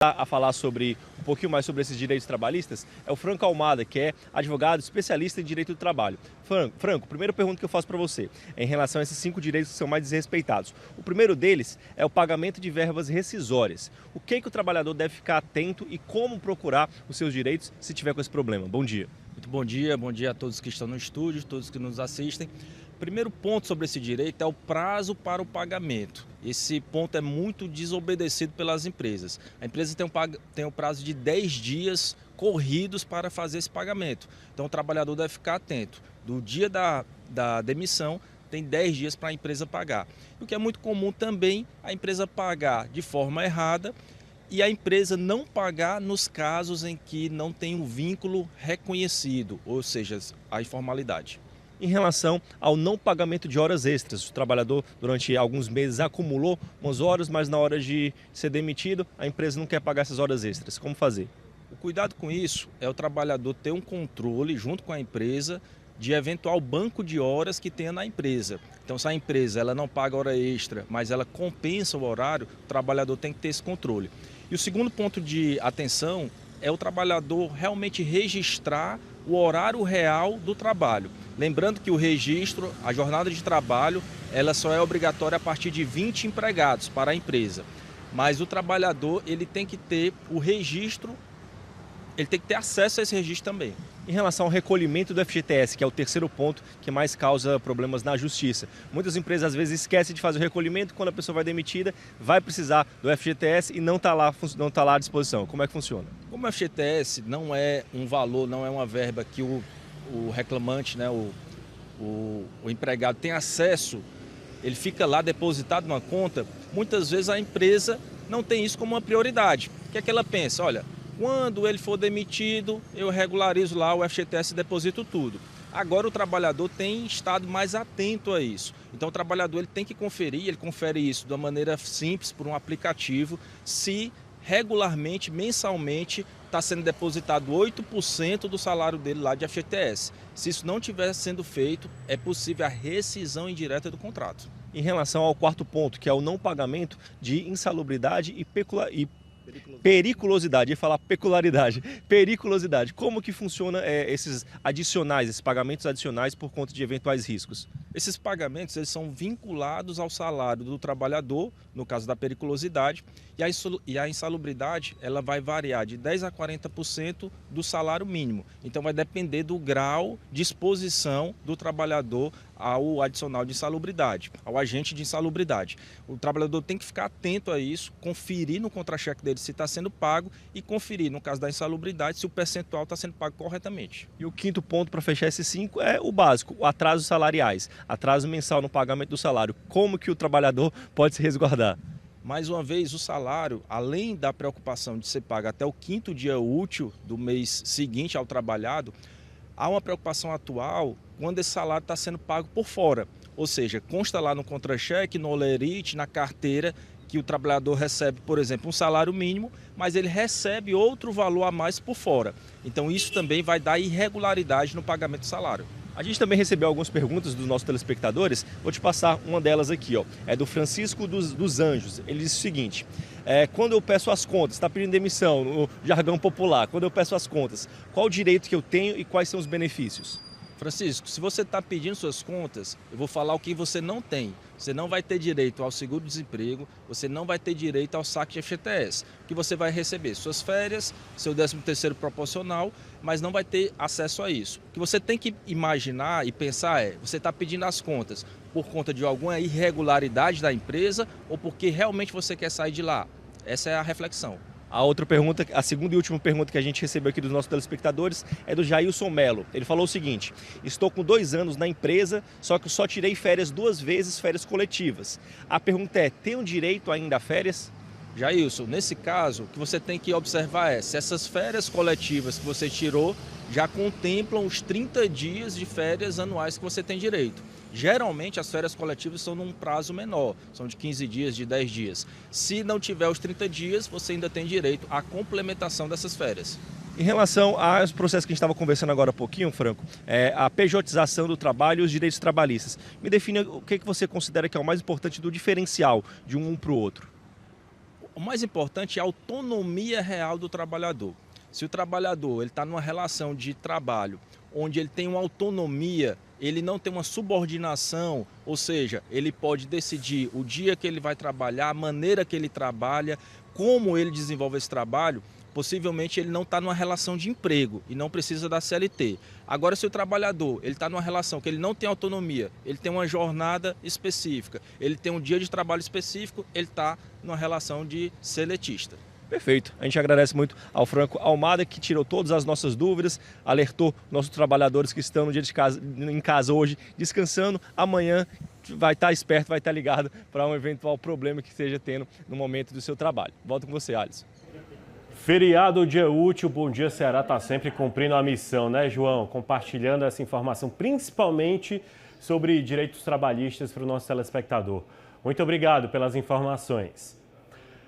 A falar um pouquinho mais sobre esses direitos trabalhistas é o Franco Almada, que é advogado especialista em direito do trabalho. Franco, primeira pergunta que eu faço para você é em relação a esses 5 direitos que são mais desrespeitados. O primeiro deles é o pagamento de verbas rescisórias. O que o trabalhador deve ficar atento e como procurar os seus direitos se tiver com esse problema? Bom dia. Muito bom dia a todos que estão no estúdio, todos que nos assistem. Primeiro ponto sobre esse direito é o prazo para o pagamento. Esse ponto é muito desobedecido pelas empresas. A empresa tem o prazo de 10 dias corridos para fazer esse pagamento. Então o trabalhador deve ficar atento. Do dia da demissão, tem 10 dias para a empresa pagar. O que é muito comum também, a empresa pagar de forma errada e a empresa não pagar nos casos em que não tem um vínculo reconhecido, ou seja, a informalidade. Em relação ao não pagamento de horas extras, o trabalhador durante alguns meses acumulou umas horas, mas na hora de ser demitido, a empresa não quer pagar essas horas extras. Como fazer? O cuidado com isso é o trabalhador ter um controle junto com a empresa de eventual banco de horas que tenha na empresa. Então, se a empresa ela não paga hora extra, mas ela compensa o horário, o trabalhador tem que ter esse controle. E o segundo ponto de atenção é o trabalhador realmente registrar o horário real do trabalho. Lembrando que o registro, a jornada de trabalho, ela só é obrigatória a partir de 20 empregados para a empresa. Mas o trabalhador ele tem que ter o registro, ele tem que ter acesso a esse registro também. Em relação ao recolhimento do FGTS, que é o terceiro ponto que mais causa problemas na justiça. Muitas empresas às vezes esquecem de fazer o recolhimento, quando a pessoa vai demitida, vai precisar do FGTS e não está lá à disposição. Como é que funciona? Como o FGTS não é um valor, não é uma verba que o reclamante, né, o empregado tem acesso, ele fica lá depositado numa conta, muitas vezes a empresa não tem isso como uma prioridade. O que é que ela pensa? Olha, quando ele for demitido, eu regularizo lá o FGTS e deposito tudo. Agora o trabalhador tem estado mais atento a isso. Então o trabalhador ele tem que conferir, ele confere isso de uma maneira simples por um aplicativo, se regularmente, mensalmente, está sendo depositado 8% do salário dele lá de FGTS. Se isso não estiver sendo feito, é possível a rescisão indireta do contrato. Em relação ao quarto ponto, que é o não pagamento de insalubridade e periculosidade, ia falar peculiaridade, periculosidade. Como que funciona esses pagamentos adicionais por conta de eventuais riscos? Esses pagamentos eles são vinculados ao salário do trabalhador, no caso da periculosidade, e a insalubridade ela vai variar de 10% a 40% do salário mínimo. Então vai depender do grau de exposição do trabalhador ao adicional de insalubridade, ao agente de insalubridade. O trabalhador tem que ficar atento a isso, conferir no contra-cheque dele se está sendo pago e conferir, no caso da insalubridade, se o percentual está sendo pago corretamente. E o quinto ponto para fechar esses 5 é o básico, o atraso salariais, atraso mensal no pagamento do salário. Como que o trabalhador pode se resguardar? Mais uma vez, o salário, além da preocupação de ser pago até o 5º dia útil do mês seguinte ao trabalhado, há uma preocupação atual quando esse salário está sendo pago por fora. Ou seja, consta lá no contra-cheque, no holerite, na carteira, que o trabalhador recebe, por exemplo, um salário mínimo, mas ele recebe outro valor a mais por fora. Então isso também vai dar irregularidade no pagamento do salário. A gente também recebeu algumas perguntas dos nossos telespectadores, vou te passar uma delas aqui, ó. É do Francisco dos Anjos. Ele diz o seguinte: quando eu peço as contas, está pedindo demissão, no jargão popular, quando eu peço as contas, qual o direito que eu tenho e quais são os benefícios? Francisco, se você está pedindo suas contas, eu vou falar o que você não tem. Você não vai ter direito ao seguro-desemprego, você não vai ter direito ao saque de FGTS. O que você vai receber? Suas férias, seu 13º proporcional, mas não vai ter acesso a isso. O que você tem que imaginar e pensar você está pedindo as contas por conta de alguma irregularidade da empresa ou porque realmente você quer sair de lá? Essa é a reflexão. A outra pergunta, a segunda e última pergunta que a gente recebeu aqui dos nossos telespectadores é do Jailson Melo. Ele falou o seguinte: estou com 2 anos na empresa, só que só tirei férias 2 vezes, férias coletivas. A pergunta é, tenho direito ainda a férias? Jailson, nesse caso, o que você tem que observar é se essas férias coletivas que você tirou já contemplam os 30 dias de férias anuais que você tem direito. Geralmente as férias coletivas são num prazo menor, são de 15 dias, de 10 dias. Se não tiver os 30 dias, você ainda tem direito à complementação dessas férias. Em relação aos processos que a gente estava conversando agora há pouquinho, Franco, a pejotização do trabalho e os direitos trabalhistas. Me defina o que você considera que é o mais importante do diferencial de um para o outro. O mais importante é a autonomia real do trabalhador. Se o trabalhador está numa relação de trabalho onde ele tem uma autonomia, ele não tem uma subordinação, ou seja, ele pode decidir o dia que ele vai trabalhar, a maneira que ele trabalha, como ele desenvolve esse trabalho, possivelmente ele não está numa relação de emprego e não precisa da CLT. Agora, se o trabalhador está numa relação que ele não tem autonomia, ele tem uma jornada específica, ele tem um dia de trabalho específico, ele está numa relação de seletista. Perfeito. A gente agradece muito ao Franco Almada, que tirou todas as nossas dúvidas, alertou nossos trabalhadores que estão no dia de casa, em casa hoje, descansando. Amanhã vai estar esperto, vai estar ligado para um eventual problema que esteja tendo no momento do seu trabalho. Volto com você, Alisson. Feriado, dia útil, Bom Dia Ceará está sempre cumprindo a missão, né, João? Compartilhando essa informação, principalmente sobre direitos trabalhistas para o nosso telespectador. Muito obrigado pelas informações.